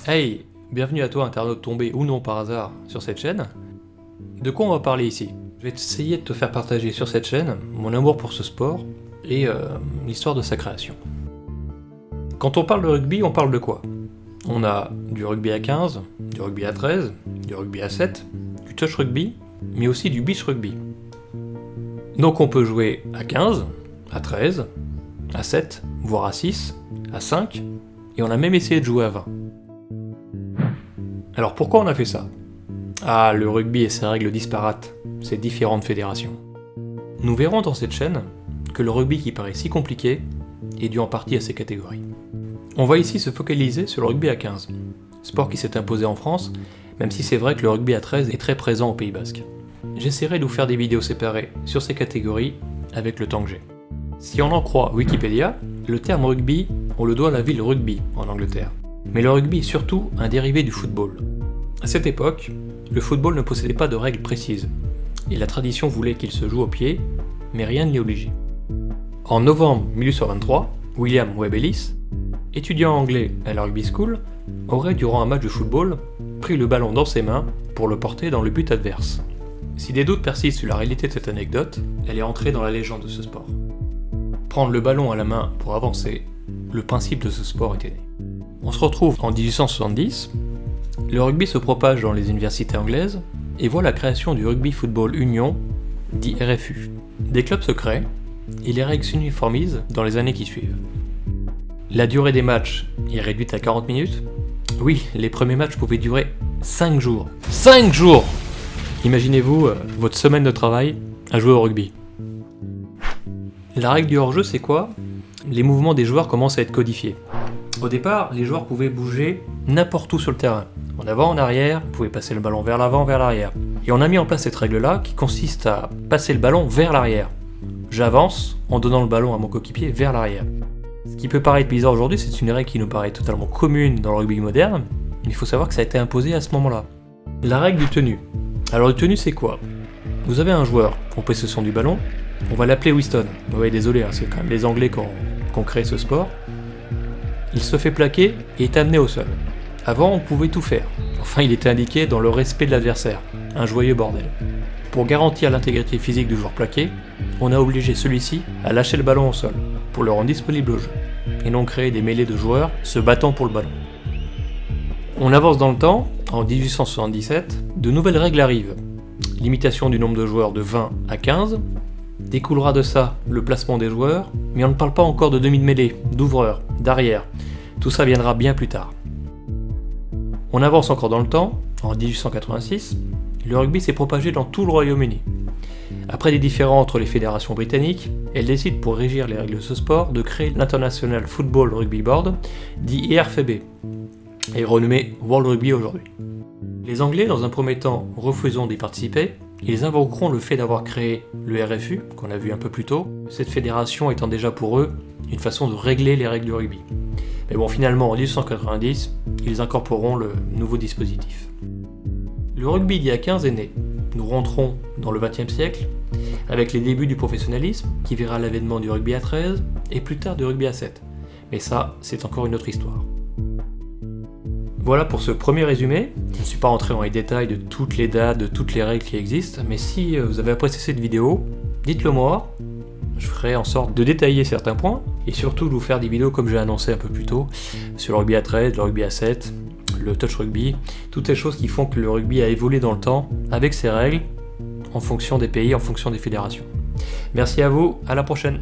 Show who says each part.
Speaker 1: Hey, bienvenue à toi internaute tombé ou non par hasard sur cette chaîne. De quoi on va parler ici? Je vais essayer de te faire partager sur cette chaîne mon amour pour ce sport et l'histoire de sa création. Quand on parle de rugby, on parle de quoi? On a du rugby à 15, du rugby à 13, du rugby à 7, du touch rugby, mais aussi du beach rugby. Donc on peut jouer à 15, à 13, à 7, voire à 6, à 5, et on a même essayé de jouer à 20. Alors pourquoi on a fait ça? Ah, le rugby et ses règles disparates, ses différentes fédérations. Nous verrons dans cette chaîne que le rugby qui paraît si compliqué est dû en partie à ces catégories. On va ici se focaliser sur le rugby à 15, sport qui s'est imposé en France, même si c'est vrai que le rugby à 13 est très présent au Pays Basque. J'essaierai de vous faire des vidéos séparées sur ces catégories avec le temps que j'ai. Si on en croit Wikipédia, le terme rugby, on le doit à la ville Rugby en Angleterre. Mais le rugby est surtout un dérivé du football. À cette époque, le football ne possédait pas de règles précises, et la tradition voulait qu'il se joue au pied, mais rien ne l'y obligeait. En novembre 1823, William Webb Ellis, étudiant anglais à la rugby school, aurait durant un match de football pris le ballon dans ses mains pour le porter dans le but adverse. Si des doutes persistent sur la réalité de cette anecdote, elle est entrée dans la légende de ce sport. Prendre le ballon à la main pour avancer, le principe de ce sport était né. On se retrouve en 1870, le rugby se propage dans les universités anglaises et voit la création du Rugby Football Union, dit RFU. Des clubs se créent et les règles s'uniformisent dans les années qui suivent. La durée des matchs est réduite à 40 minutes. Oui, les premiers matchs pouvaient durer 5 jours. 5 jours! Imaginez-vous votre semaine de travail à jouer au rugby. La règle du hors-jeu, c'est quoi? Les mouvements des joueurs commencent à être codifiés. Au départ, les joueurs pouvaient bouger n'importe où sur le terrain. En avant, en arrière, ils pouvaient passer le ballon vers l'avant, vers l'arrière. Et on a mis en place cette règle-là qui consiste à passer le ballon vers l'arrière. J'avance en donnant le ballon à mon coéquipier vers l'arrière. Ce qui peut paraître bizarre aujourd'hui, c'est une règle qui nous paraît totalement commune dans le rugby moderne, mais il faut savoir que ça a été imposé à ce moment-là. La règle du tenu. Alors le tenu, c'est quoi? Vous avez un joueur en possession du ballon, on va l'appeler Winston. Ouais, désolé, c'est quand même les Anglais qui ont créé ce sport. Il se fait plaquer et est amené au sol. Avant, on pouvait tout faire. Enfin, il était indiqué dans le respect de l'adversaire. Un joyeux bordel. Pour garantir l'intégrité physique du joueur plaqué, on a obligé celui-ci à lâcher le ballon au sol, pour le rendre disponible au jeu, et non créer des mêlées de joueurs se battant pour le ballon. On avance dans le temps, en 1877, de nouvelles règles arrivent. Limitation du nombre de joueurs de 20 à 15, découlera de ça le placement des joueurs, mais on ne parle pas encore de demi-de-mêlée, d'ouvreur, d'arrière. Tout ça viendra bien plus tard. On avance encore dans le temps, en 1886, le rugby s'est propagé dans tout le Royaume-Uni. Après des différends entre les fédérations britanniques, elles décident pour régir les règles de ce sport de créer l'International Football Rugby Board, dit IRFB, et renommé World Rugby aujourd'hui. Les Anglais, dans un premier temps, refusant d'y participer, ils invoqueront le fait d'avoir créé le RFU, qu'on a vu un peu plus tôt, cette fédération étant déjà pour eux une façon de régler les règles du rugby. Mais bon, finalement, en 1890, ils incorporeront le nouveau dispositif. Le rugby d'il y a 15 est né. Nous rentrons dans le XXe siècle, avec les débuts du professionnalisme, qui verra l'avènement du rugby à 13, et plus tard du rugby à 7. Mais ça, c'est encore une autre histoire. Voilà pour ce premier résumé. Je ne suis pas rentré dans les détails de toutes les dates, de toutes les règles qui existent, mais si vous avez apprécié cette vidéo, dites-le moi. Je ferai en sorte de détailler certains points, et surtout de vous faire des vidéos comme j'ai annoncé un peu plus tôt, sur le rugby à 13, le rugby à 7, le touch rugby, toutes ces choses qui font que le rugby a évolué dans le temps, avec ses règles, en fonction des pays, en fonction des fédérations. Merci à vous, à la prochaine.